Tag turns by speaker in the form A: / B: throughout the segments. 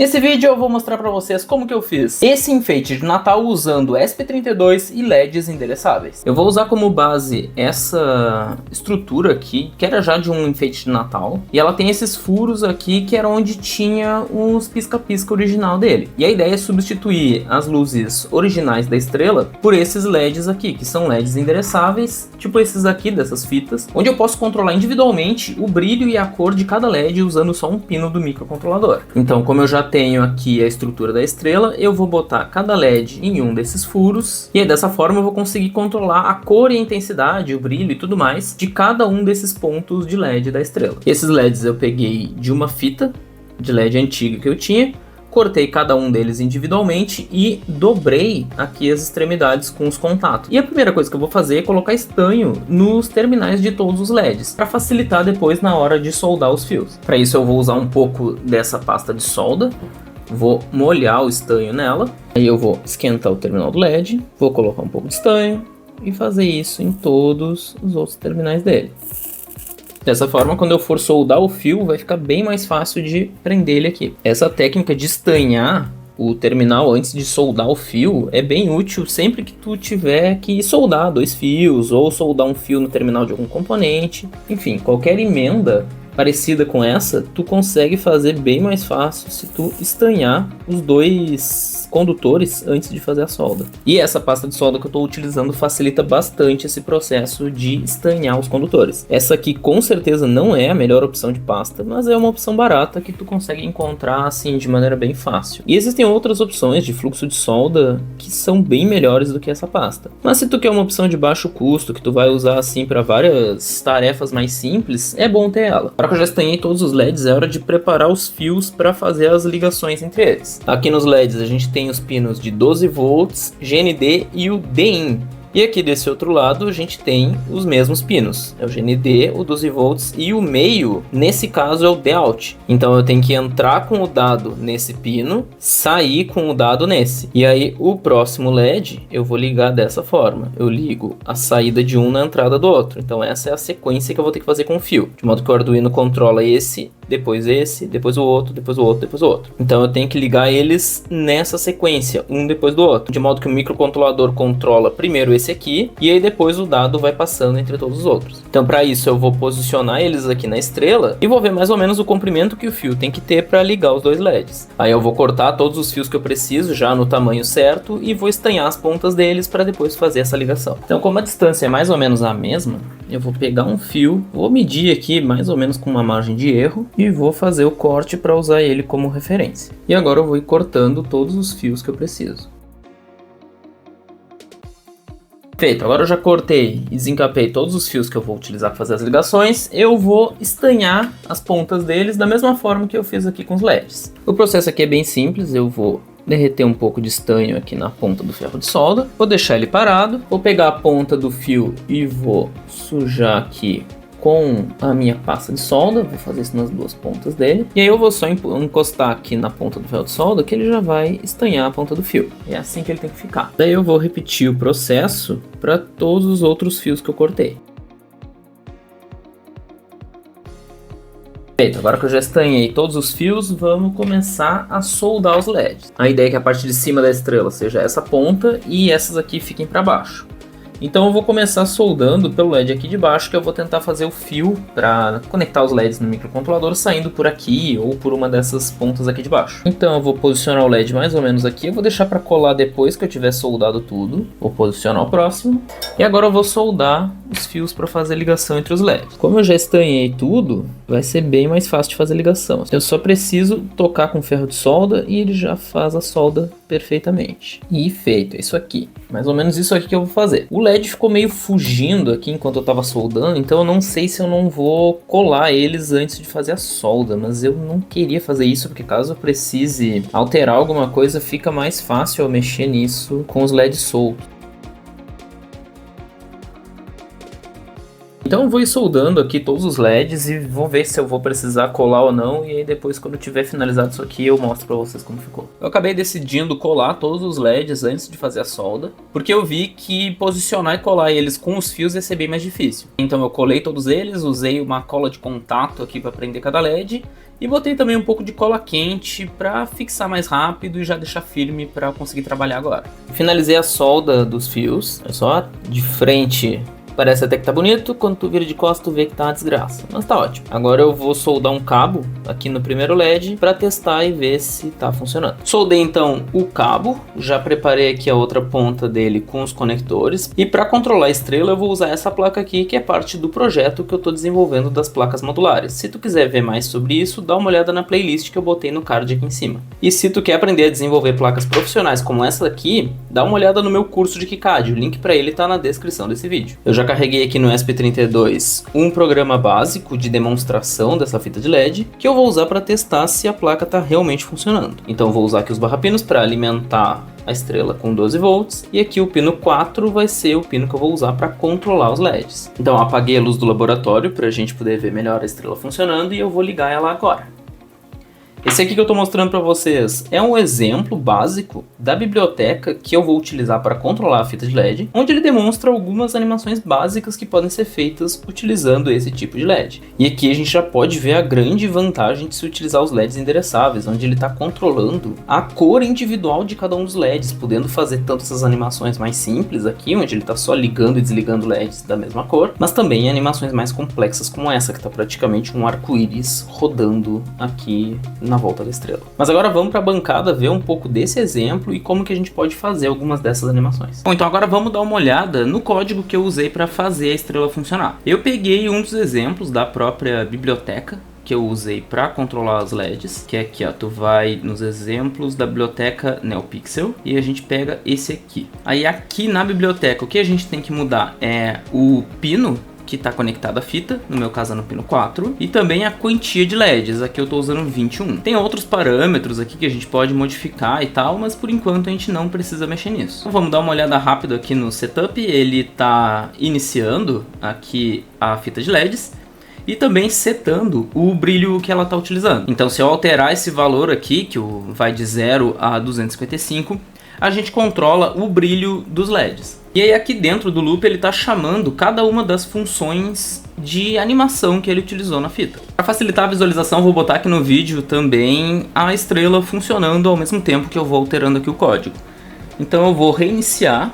A: Nesse vídeo eu vou mostrar para vocês como que eu fiz esse enfeite de Natal usando ESP32 e LEDs endereçáveis. Eu vou usar como base essa estrutura aqui, que era já de um enfeite de Natal, e ela tem esses furos aqui que era onde tinha os pisca-pisca original dele. E a ideia é substituir as luzes originais da estrela por esses LEDs aqui, que são LEDs endereçáveis, tipo esses aqui dessas fitas, onde eu posso controlar individualmente o brilho e a cor de cada LED usando só um pino do microcontrolador. Então, como eu já tenho aqui a estrutura da estrela, eu vou botar cada LED em um desses furos, e aí dessa forma eu vou conseguir controlar a cor e a intensidade, o brilho e tudo mais de cada um desses pontos de LED da estrela. Esses LEDs eu peguei de uma fita de LED antiga que eu tinha, cortei cada um deles individualmente e dobrei aqui as extremidades com os contatos. E a primeira coisa que eu vou fazer é colocar estanho nos terminais de todos os LEDs, para facilitar depois na hora de soldar os fios. Para isso eu vou usar um pouco dessa pasta de solda, vou molhar o estanho nela, aí eu vou esquentar o terminal do LED, vou colocar um pouco de estanho e fazer isso em todos os outros terminais dele. Dessa forma, quando eu for soldar o fio, vai ficar bem mais fácil de prender ele aqui. Essa técnica de estanhar o terminal antes de soldar o fio é bem útil sempre que tu tiver que soldar dois fios ou soldar um fio no terminal de algum componente. Enfim, qualquer emenda parecida com essa, tu consegue fazer bem mais fácil se tu estanhar os dois condutores antes de fazer a solda. E essa pasta de solda que eu estou utilizando facilita bastante esse processo de estanhar os condutores. Essa aqui com certeza não é a melhor opção de pasta, mas é uma opção barata que tu consegue encontrar assim de maneira bem fácil. E existem outras opções de fluxo de solda que são bem melhores do que essa pasta. Mas se tu quer uma opção de baixo custo, que tu vai usar assim para várias tarefas mais simples, é bom ter ela. Agora que eu já estanhei todos os LEDs, é hora de preparar os fios para fazer as ligações entre eles. Aqui nos LEDs a gente tem os pinos de 12 volts, GND e o DIN. E aqui desse outro lado a gente tem os mesmos pinos, é o GND, o 12 volts e o meio, nesse caso é o Dout. Então eu tenho que entrar com o dado nesse pino, sair com o dado nesse. E aí o próximo LED eu vou ligar dessa forma, eu ligo a saída de um na entrada do outro. Então essa é a sequência que eu vou ter que fazer com o fio, de modo que o Arduino controla esse, depois o outro, depois o outro, depois o outro. Então eu tenho que ligar eles nessa sequência, um depois do outro, de modo que o microcontrolador controla primeiro esse aqui, e aí depois o dado vai passando entre todos os outros. Então para isso eu vou posicionar eles aqui na estrela e vou ver mais ou menos o comprimento que o fio tem que ter para ligar os dois LEDs. Aí eu vou cortar todos os fios que eu preciso já no tamanho certo e vou estanhar as pontas deles para depois fazer essa ligação. Então como a distância é mais ou menos a mesma, eu vou pegar um fio, vou medir aqui mais ou menos com uma margem de erro e vou fazer o corte para usar ele como referência. E agora eu vou ir cortando todos os fios que eu preciso. Feito, agora eu já cortei e desencapei todos os fios que eu vou utilizar para fazer as ligações. Eu vou estanhar as pontas deles da mesma forma que eu fiz aqui com os LEDs. O processo aqui é bem simples, eu vou derreter um pouco de estanho aqui na ponta do ferro de solda, vou deixar ele parado, vou pegar a ponta do fio e vou sujar aqui com a minha pasta de solda, vou fazer isso nas duas pontas dele, e aí eu vou só encostar aqui na ponta do ferro de solda que ele já vai estanhar a ponta do fio. É assim que ele tem que ficar. Daí eu vou repetir o processo para todos os outros fios que eu cortei. Feito, agora que eu já estanhei todos os fios, vamos começar a soldar os LEDs. A ideia é que a parte de cima da estrela seja essa ponta e essas aqui fiquem para baixo. Então eu vou começar soldando pelo LED aqui de baixo, que eu vou tentar fazer o fio para conectar os LEDs no microcontrolador saindo por aqui ou por uma dessas pontas aqui de baixo. Então eu vou posicionar o LED mais ou menos aqui, eu vou deixar para colar depois que eu tiver soldado tudo. Vou posicionar o próximo. E agora eu vou soldar os fios para fazer ligação entre os LEDs. Como eu já estanhei tudo, vai ser bem mais fácil de fazer ligação. Eu só preciso tocar com ferro de solda e ele já faz a solda perfeitamente. E feito, é isso aqui. Mais ou menos isso aqui que eu vou fazer. O LED ficou meio fugindo aqui enquanto eu estava soldando, então eu não sei se eu não vou colar eles antes de fazer a solda, mas eu não queria fazer isso porque caso eu precise alterar alguma coisa, fica mais fácil eu mexer nisso com os LEDs soltos. Então eu vou ir soldando aqui todos os LEDs e vou ver se eu vou precisar colar ou não. E aí depois, quando eu tiver finalizado isso aqui, eu mostro pra vocês como ficou. Eu acabei decidindo colar todos os LEDs antes de fazer a solda, porque eu vi que posicionar e colar eles com os fios ia ser bem mais difícil. Então eu colei todos eles, usei uma cola de contato aqui para prender cada LED e botei também um pouco de cola quente para fixar mais rápido e já deixar firme para conseguir trabalhar agora. Finalizei a solda dos fios, é só de frente. Parece até que tá bonito, quando tu vira de costas tu vê que tá uma desgraça, mas tá ótimo. Agora eu vou soldar um cabo aqui no primeiro LED para testar e ver se tá funcionando. Soldei então o cabo, já preparei aqui a outra ponta dele com os conectores. E para controlar a estrela eu vou usar essa placa aqui, que é parte do projeto que eu tô desenvolvendo das placas modulares. Se tu quiser ver mais sobre isso, dá uma olhada na playlist que eu botei no card aqui em cima. E se tu quer aprender a desenvolver placas profissionais como essa daqui, dá uma olhada no meu curso de KiCad, o link para ele tá na descrição desse vídeo. Eu já carreguei aqui no ESP32 um programa básico de demonstração dessa fita de LED que eu vou usar para testar se a placa está realmente funcionando. Então eu vou usar aqui os barrapinos para alimentar a estrela com 12 volts e aqui o pino 4 vai ser o pino que eu vou usar para controlar os LEDs. Então eu apaguei a luz do laboratório para a gente poder ver melhor a estrela funcionando e eu vou ligar ela agora. Esse aqui que eu estou mostrando para vocês é um exemplo básico da biblioteca que eu vou utilizar para controlar a fita de LED, onde ele demonstra algumas animações básicas que podem ser feitas utilizando esse tipo de LED. E aqui a gente já pode ver a grande vantagem de se utilizar os LEDs endereçáveis, onde ele está controlando a cor individual de cada um dos LEDs, podendo fazer tanto essas animações mais simples aqui, onde ele está só ligando e desligando LEDs da mesma cor, mas também animações mais complexas como essa, que está praticamente um arco-íris rodando aqui na volta da estrela. Mas agora vamos para a bancada ver um pouco desse exemplo e como que a gente pode fazer algumas dessas animações. Bom, então agora vamos dar uma olhada no código que eu usei para fazer a estrela funcionar. Eu peguei um dos exemplos da própria biblioteca que eu usei para controlar as LEDs, que é aqui, ó, tu vai nos exemplos da biblioteca NeoPixel e a gente pega esse aqui. Aí aqui na biblioteca o que a gente tem que mudar é o pino que está conectado à fita, no meu caso é no pino 4, e também a quantia de LEDs, aqui eu estou usando 21. Tem outros parâmetros aqui que a gente pode modificar e tal, mas por enquanto a gente não precisa mexer nisso. Então vamos dar uma olhada rápida aqui no setup, ele está iniciando aqui a fita de LEDs, e também setando o brilho que ela está utilizando. Então se eu alterar esse valor aqui, que vai de 0 a 255, a gente controla o brilho dos LEDs. E aí aqui dentro do loop ele está chamando cada uma das funções de animação que ele utilizou na fita. Para facilitar a visualização, vou botar aqui no vídeo também a estrela funcionando ao mesmo tempo que eu vou alterando aqui o código. Então eu vou reiniciar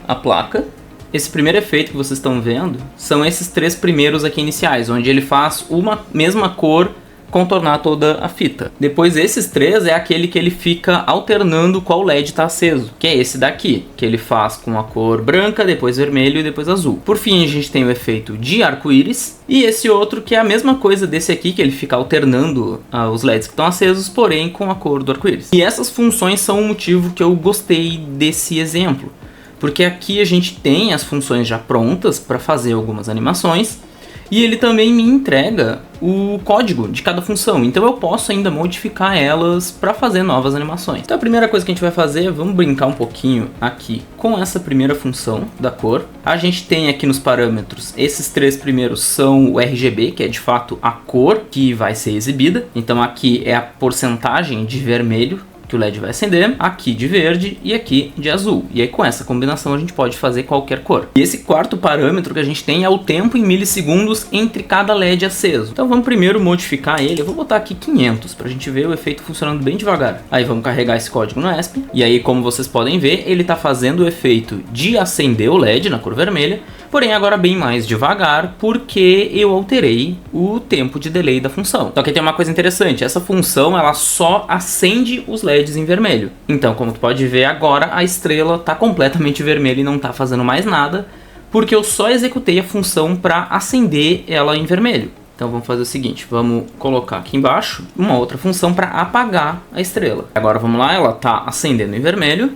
A: a placa. Esse primeiro efeito que vocês estão vendo são esses três primeiros aqui iniciais, onde ele faz uma mesma cor contornar toda a fita. Depois esses três é aquele que ele fica alternando qual LED está aceso, que é esse daqui, que ele faz com a cor branca, depois vermelho e depois azul. Por fim a gente tem o efeito de arco-íris e esse outro que é a mesma coisa desse aqui, que ele fica alternando os LEDs que estão acesos, porém com a cor do arco-íris. E essas funções são o motivo que eu gostei desse exemplo, porque aqui a gente tem as funções já prontas para fazer algumas animações e ele também me entrega o código de cada função, então eu posso ainda modificar elas para fazer novas animações. Então a primeira coisa que a gente vai fazer, vamos brincar um pouquinho aqui com essa primeira função da cor. A gente tem aqui nos parâmetros, esses três primeiros são o RGB, que é de fato a cor que vai ser exibida. Então aqui é a porcentagem de vermelho que o LED vai acender, aqui de verde e aqui de azul. E aí com essa combinação a gente pode fazer qualquer cor. E esse quarto parâmetro que a gente tem é o tempo em milissegundos entre cada LED aceso. Então vamos primeiro modificar ele. Eu vou botar aqui 500 para a gente ver o efeito funcionando bem devagar. Aí vamos carregar esse código no ESP. E aí, como vocês podem ver, ele está fazendo o efeito de acender o LED na cor vermelha, porém agora bem mais devagar, porque eu alterei o tempo de delay da função. Só que tem uma coisa interessante, essa função ela só acende os LEDs em vermelho. Então, como tu pode ver agora, a estrela está completamente vermelha e não está fazendo mais nada, porque eu só executei a função para acender ela em vermelho. Então vamos fazer o seguinte, vamos colocar aqui embaixo uma outra função para apagar a estrela. Agora vamos lá, ela está acendendo em vermelho.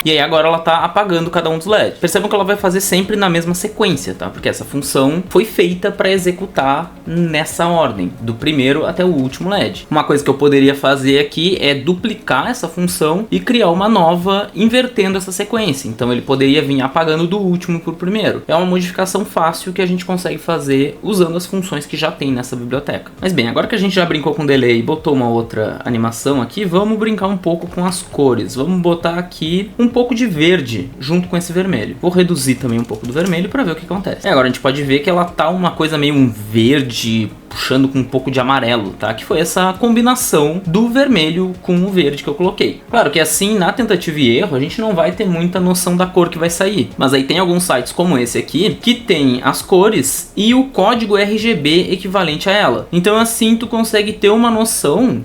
A: E aí agora ela tá apagando cada um dos LEDs. Percebam que ela vai fazer sempre na mesma sequência, tá? Porque essa função foi feita para executar nessa ordem, do primeiro até o último LED. Uma coisa que eu poderia fazer aqui é duplicar essa função e criar uma nova invertendo essa sequência. Então ele poderia vir apagando do último pro primeiro. É uma modificação fácil que a gente consegue fazer usando as funções que já tem nessa biblioteca. Mas bem, agora que a gente já brincou com delay e botou uma outra animação aqui, vamos brincar um pouco com as cores. Vamos botar aqui um pouco de verde junto com esse vermelho. Vou reduzir também um pouco do vermelho para ver o que acontece. Agora a gente pode ver que ela tá uma coisa meio um verde puxando com um pouco de amarelo, tá? Que foi essa combinação do vermelho com o verde que eu coloquei. Claro que assim, na tentativa e erro, a gente não vai ter muita noção da cor que vai sair. Mas aí tem alguns sites como esse aqui, que tem as cores e o código RGB equivalente a ela. Então assim tu consegue ter uma noção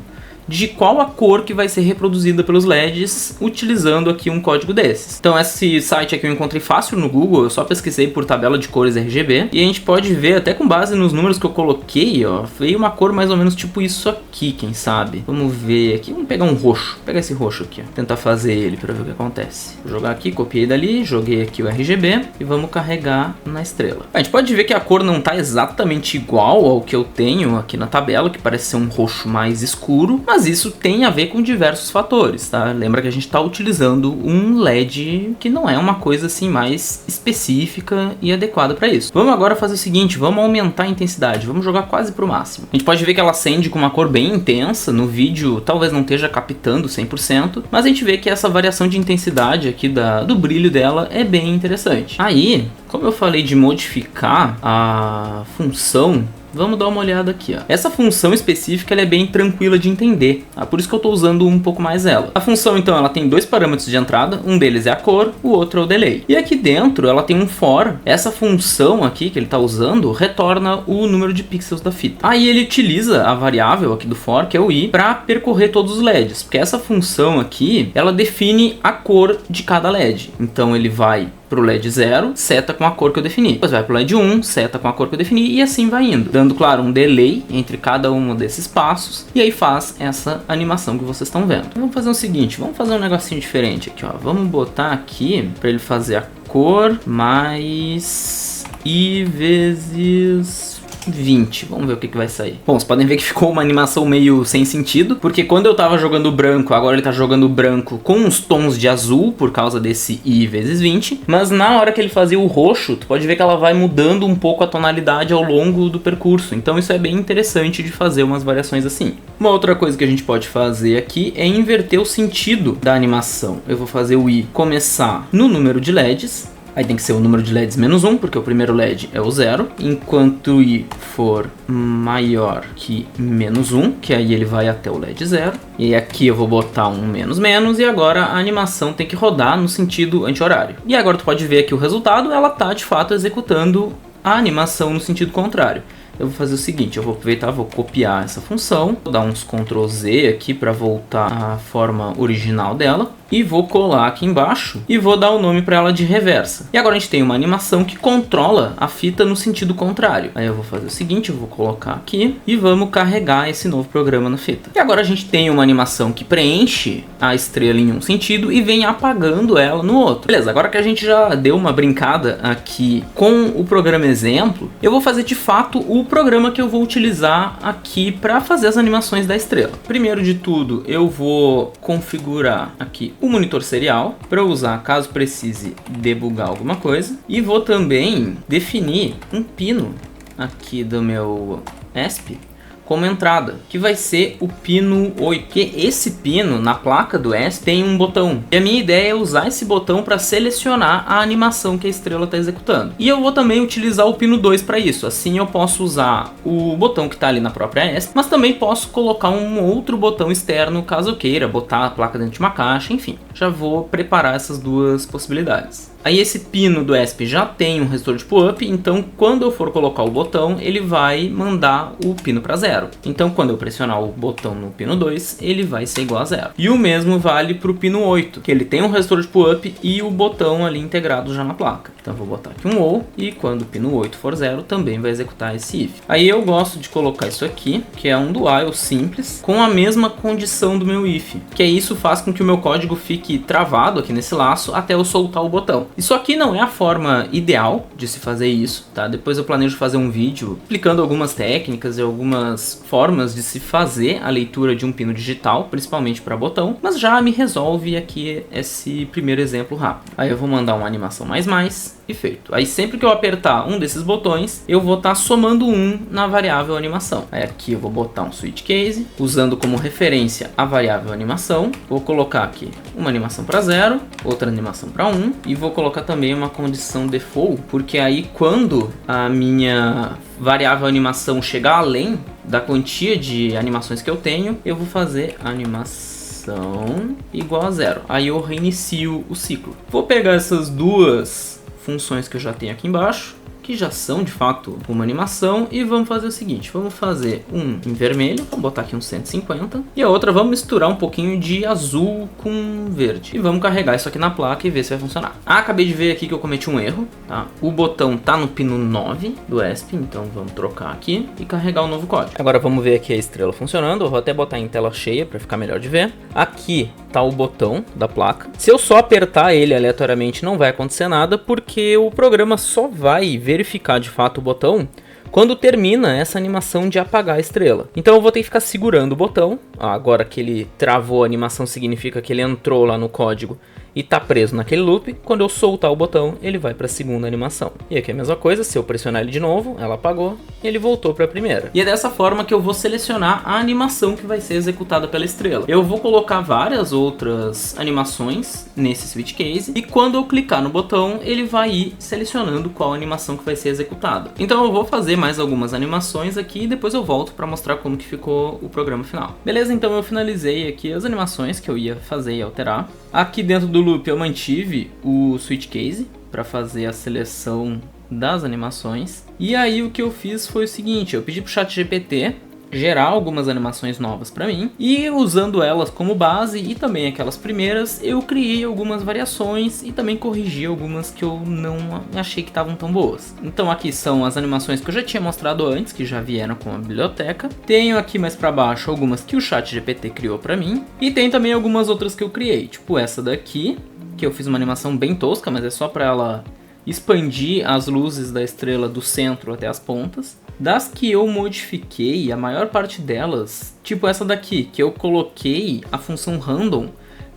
A: de qual a cor que vai ser reproduzida pelos LEDs utilizando aqui um código desses. Então esse site aqui eu encontrei fácil no Google, eu só pesquisei por tabela de cores RGB e a gente pode ver até com base nos números que eu coloquei, ó, veio uma cor mais ou menos tipo isso aqui, quem sabe. Vamos ver aqui, vamos pegar um roxo, vou pegar esse roxo aqui, ó, tentar fazer ele para ver o que acontece. Vou jogar aqui, copiei dali, joguei aqui o RGB e vamos carregar na estrela. A gente pode ver que a cor não tá exatamente igual ao que eu tenho aqui na tabela, que parece ser um roxo mais escuro, mas isso tem a ver com diversos fatores, tá? Lembra que a gente está utilizando um LED que não é uma coisa assim mais específica e adequada para isso. Vamos agora fazer o seguinte, vamos aumentar a intensidade, vamos jogar quase pro máximo. A gente pode ver que ela acende com uma cor bem intensa, no vídeo talvez não esteja captando 100%, mas a gente vê que essa variação de intensidade aqui do brilho dela é bem interessante. Aí, como eu falei de modificar a função, vamos dar uma olhada aqui, ó. Essa função específica ela é bem tranquila de entender, tá? Por isso que eu estou usando um pouco mais ela. A função então ela tem dois parâmetros de entrada, um deles é a cor, o outro é o delay. E aqui dentro ela tem um for. Essa função aqui que ele está usando retorna o número de pixels da fita. Aí ele utiliza a variável aqui do for, que é o i, para percorrer todos os LEDs, porque essa função aqui ela define a cor de cada LED. Então ele vai pro LED 0, seta com a cor que eu defini. Depois vai pro LED 1, seta com a cor que eu defini e assim vai indo. Dando, claro, um delay entre cada um desses passos. E aí faz essa animação que vocês estão vendo. Vamos fazer o seguinte, vamos fazer um negocinho diferente aqui, ó. Vamos botar aqui para ele fazer a cor mais i vezes 20. Vamos ver o que vai sair. Bom, vocês podem ver que ficou uma animação meio sem sentido, porque quando eu tava jogando branco, agora ele tá jogando branco com uns tons de azul, por causa desse i vezes 20, mas na hora que ele fazia o roxo, tu pode ver que ela vai mudando um pouco a tonalidade ao longo do percurso, então isso é bem interessante de fazer umas variações assim. Uma outra coisa que a gente pode fazer aqui é inverter o sentido da animação. Eu vou fazer o i começar no número de LEDs, aí tem que ser o número de LEDs menos 1, porque o primeiro LED é o 0. Enquanto i for maior que menos 1, que aí ele vai até o LED 0. E aqui eu vou botar um menos menos, e agora a animação tem que rodar no sentido anti-horário. E agora tu pode ver aqui o resultado, ela tá de fato executando a animação no sentido contrário. Eu vou fazer o seguinte, eu vou aproveitar, vou copiar essa função, vou dar uns Ctrl Z aqui para voltar à forma original dela. E vou colar aqui embaixo e vou dar o nome para ela de reversa. E agora a gente tem uma animação que controla a fita no sentido contrário. Aí eu vou fazer o seguinte, eu vou colocar aqui e vamos carregar esse novo programa na fita. E agora a gente tem uma animação que preenche a estrela em um sentido e vem apagando ela no outro. Beleza, agora que a gente já deu uma brincada aqui com o programa exemplo, eu vou fazer de fato o programa que eu vou utilizar aqui para fazer as animações da estrela. Primeiro de tudo, eu vou configurar aqui o monitor serial para usar caso precise debugar alguma coisa, e vou também definir um pino aqui do meu ESP como entrada, que vai ser o pino 8, porque esse pino na placa do ESP tem um botão, e a minha ideia é usar esse botão para selecionar a animação que a estrela está executando. E eu vou também utilizar o pino 2 para isso, assim eu posso usar o botão que está ali na própria ESP, mas também posso colocar um outro botão externo caso eu queira botar a placa dentro de uma caixa, enfim, já vou preparar essas duas possibilidades. Aí esse pino do ESP já tem um resistor de pull-up, então quando eu for colocar o botão, ele vai mandar o pino para 0. 0. Então quando eu pressionar o botão no pino 2, ele vai ser igual a 0. E o mesmo vale para o pino 8, que ele tem um resistor de pull-up e o botão ali integrado já na placa. Então eu vou botar aqui um OU e quando o pino 8 for 0, também vai executar esse if. Aí eu gosto de colocar isso aqui, que é um do while simples, com a mesma condição do meu if, que isso faz com que o meu código fique travado aqui nesse laço até eu soltar o botão. Isso aqui não é a forma ideal de se fazer isso, tá? Depois eu planejo fazer um vídeo explicando algumas técnicas e algumas formas de se fazer a leitura de um pino digital, principalmente para botão, mas já me resolve aqui esse primeiro exemplo rápido. Aí eu vou mandar uma animação mais e feito. Aí sempre que eu apertar um desses botões, eu vou estar somando 1 na variável animação. Aí aqui eu vou botar um switch case, usando como referência a variável animação. Vou colocar aqui uma animação para 0, outra animação para 1 e vou colocar também uma condição default, porque aí quando a minha variável animação chegar além da quantia de animações que eu tenho, eu vou fazer animação igual a 0. Aí eu reinicio o ciclo. Vou pegar essas duas funções que eu já tenho aqui embaixo, que já são de fato uma animação, e vamos fazer o seguinte, vamos fazer um em vermelho, vou botar aqui um 150, e a outra vamos misturar um pouquinho de azul com verde, e vamos carregar isso aqui na placa e ver se vai funcionar. Acabei de ver aqui que eu cometi um erro, tá? O botão tá no pino 9 do ESP, então vamos trocar aqui e carregar o novo código. Agora vamos ver aqui a estrela funcionando, eu vou até botar em tela cheia para ficar melhor de ver. Aqui tá o botão da placa, se eu só apertar ele aleatoriamente não vai acontecer nada, porque o programa só vai verificar de fato o botão quando termina essa animação de apagar a estrela. Então eu vou ter que ficar segurando o botão. Agora que ele travou a animação significa que ele entrou lá no código e tá preso naquele loop. Quando eu soltar o botão, ele vai para a segunda animação. E aqui é a mesma coisa, se eu pressionar ele de novo, ela apagou, ele voltou para a primeira. E é dessa forma que eu vou selecionar a animação que vai ser executada pela estrela. Eu vou colocar várias outras animações nesse switch case e quando eu clicar no botão, ele vai ir selecionando qual animação que vai ser executada. Então eu vou fazer mais algumas animações aqui e depois eu volto para mostrar como que ficou o programa final. Beleza, então eu finalizei aqui as animações que eu ia fazer e alterar. Aqui dentro do loop eu mantive o switch case para fazer a seleção das animações. E aí o que eu fiz foi o seguinte, eu pedi para o ChatGPT gerar algumas animações novas para mim e usando elas como base e também aquelas primeiras, eu criei algumas variações e também corrigi algumas que eu não achei que estavam tão boas. Então aqui são as animações que eu já tinha mostrado antes, que já vieram com a biblioteca. Tenho aqui mais para baixo algumas que o ChatGPT criou para mim e tem também algumas outras que eu criei, tipo essa daqui, que eu fiz uma animação bem tosca, mas é só para ela expandir as luzes da estrela do centro até as pontas. Das que eu modifiquei, a maior parte delas, tipo essa daqui, que eu coloquei a função random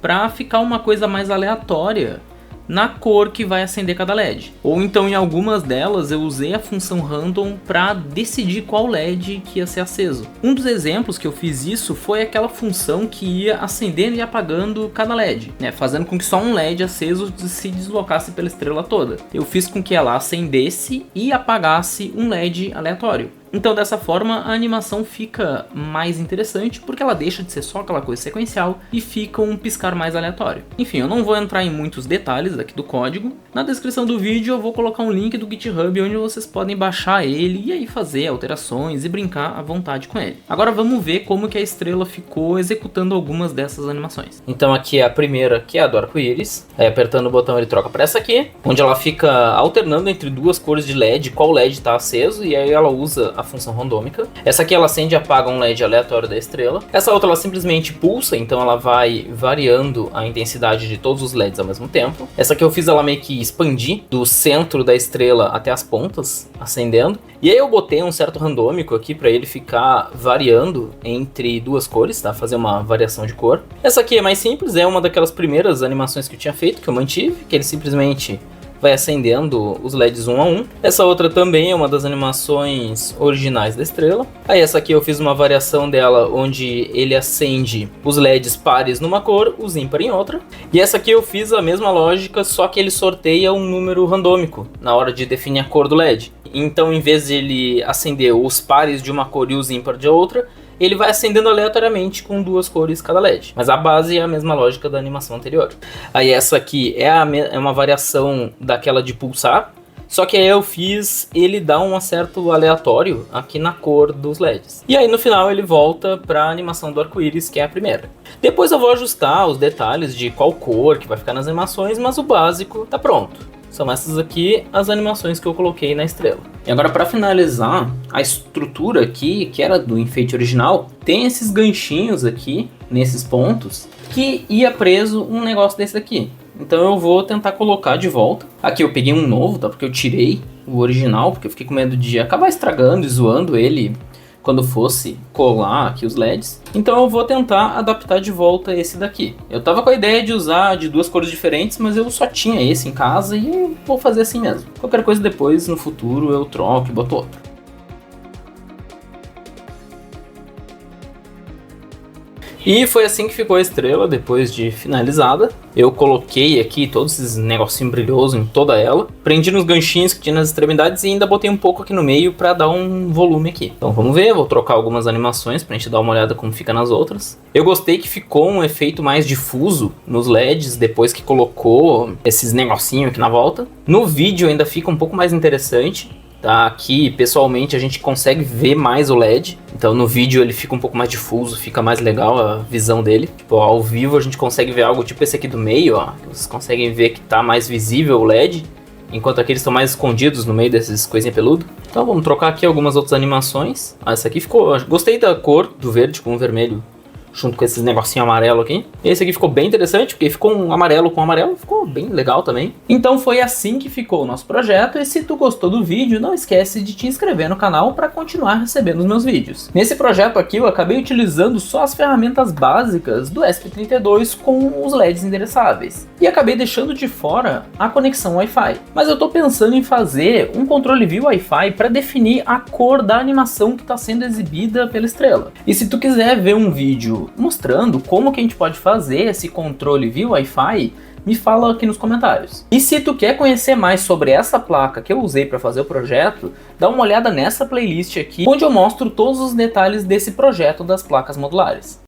A: para ficar uma coisa mais aleatória na cor que vai acender cada LED. Ou então em algumas delas eu usei a função random para decidir qual LED que ia ser aceso. Um dos exemplos que eu fiz isso foi aquela função que ia acendendo e apagando cada LED, né, fazendo com que só um LED aceso se deslocasse pela estrela toda. Eu fiz com que ela acendesse e apagasse um LED aleatório. Então dessa forma a animação fica mais interessante porque ela deixa de ser só aquela coisa sequencial e fica um piscar mais aleatório. Enfim, eu não vou entrar em muitos detalhes aqui do código. Na descrição do vídeo eu vou colocar um link do GitHub onde vocês podem baixar ele e aí fazer alterações e brincar à vontade com ele. Agora vamos ver como que a estrela ficou executando algumas dessas animações. Então aqui é a primeira, que é a do arco-íris. Aí apertando o botão ele troca para essa aqui, onde ela fica alternando entre duas cores de LED, qual LED está aceso, e aí ela usa a função randômica. Essa aqui ela acende e apaga um LED aleatório da estrela. Essa outra ela simplesmente pulsa, então ela vai variando a intensidade de todos os LEDs ao mesmo tempo. Essa aqui eu fiz ela meio que expandir do centro da estrela até as pontas, acendendo. E aí eu botei um certo randômico aqui para ele ficar variando entre duas cores, tá? Fazer uma variação de cor. Essa aqui é mais simples, é uma daquelas primeiras animações que eu tinha feito, que eu mantive, que ele simplesmente vai acendendo os LEDs um a um. Essa outra também é uma das animações originais da estrela. Aí essa aqui eu fiz uma variação dela onde ele acende os LEDs pares numa cor, os ímpares em outra. E essa aqui eu fiz a mesma lógica, só que ele sorteia um número randômico na hora de definir a cor do LED. Então em vez de ele acender os pares de uma cor e os ímpares de outra, ele vai acendendo aleatoriamente com duas cores cada LED. Mas a base é a mesma lógica da animação anterior. Aí essa aqui é uma variação daquela de pulsar, Só que aí eu fiz ele dar um acerto aleatório aqui na cor dos LEDs. E aí no final ele volta para a animação do arco-íris, que é a primeira. Depois eu vou ajustar os detalhes de qual cor que vai ficar nas animações, mas o básico tá pronto. São essas aqui as animações que eu coloquei na estrela. E agora, para finalizar, a estrutura aqui, que era do enfeite original, tem esses ganchinhos aqui, nesses pontos, que ia preso um negócio desse daqui. Então eu vou tentar colocar de volta. Aqui eu peguei um novo, tá? Porque eu tirei o original, porque eu fiquei com medo de acabar estragando e zoando ele quando fosse colar aqui os LEDs. Então eu vou tentar adaptar de volta esse daqui. Eu tava com a ideia de usar de duas cores diferentes, mas eu só tinha esse em casa e eu vou fazer assim mesmo. Qualquer coisa depois, no futuro, eu troco e boto outro. E foi assim que ficou a estrela depois de finalizada. Eu coloquei aqui todos esses negocinhos brilhosos em toda ela. Prendi nos ganchinhos que tinha nas extremidades e ainda botei um pouco aqui no meio para dar um volume aqui. Então vamos ver, vou trocar algumas animações pra gente dar uma olhada como fica nas outras. Eu gostei que ficou um efeito mais difuso nos LEDs depois que colocou esses negocinhos aqui na volta. No vídeo ainda fica um pouco mais interessante. Tá, aqui pessoalmente a gente consegue ver mais o LED, então no vídeo ele fica um pouco mais difuso, fica mais legal a visão dele. Tipo, ao vivo a gente consegue ver algo tipo esse aqui do meio, ó, vocês conseguem ver que tá mais visível o LED, enquanto aqui eles estão mais escondidos no meio desses coisinhas peludas. Então vamos trocar aqui algumas outras animações. Essa aqui ficou, gostei da cor do verde com o vermelho junto com esses negocinho amarelo aqui. Esse aqui ficou bem interessante, porque ficou um amarelo com amarelo, ficou bem legal também. Então foi assim que ficou o nosso projeto, e se tu gostou do vídeo, não esquece de te inscrever no canal para continuar recebendo os meus vídeos. Nesse projeto aqui eu acabei utilizando só as ferramentas básicas do ESP32 com os LEDs endereçáveis, e acabei deixando de fora a conexão Wi-Fi. Mas eu tô pensando em fazer um controle via Wi-Fi para definir a cor da animação que está sendo exibida pela estrela. E se tu quiser ver um vídeo mostrando como que a gente pode fazer esse controle via Wi-Fi, me fala aqui nos comentários. E se tu quer conhecer mais sobre essa placa que eu usei para fazer o projeto, dá uma olhada nessa playlist aqui, onde eu mostro todos os detalhes desse projeto das placas modulares.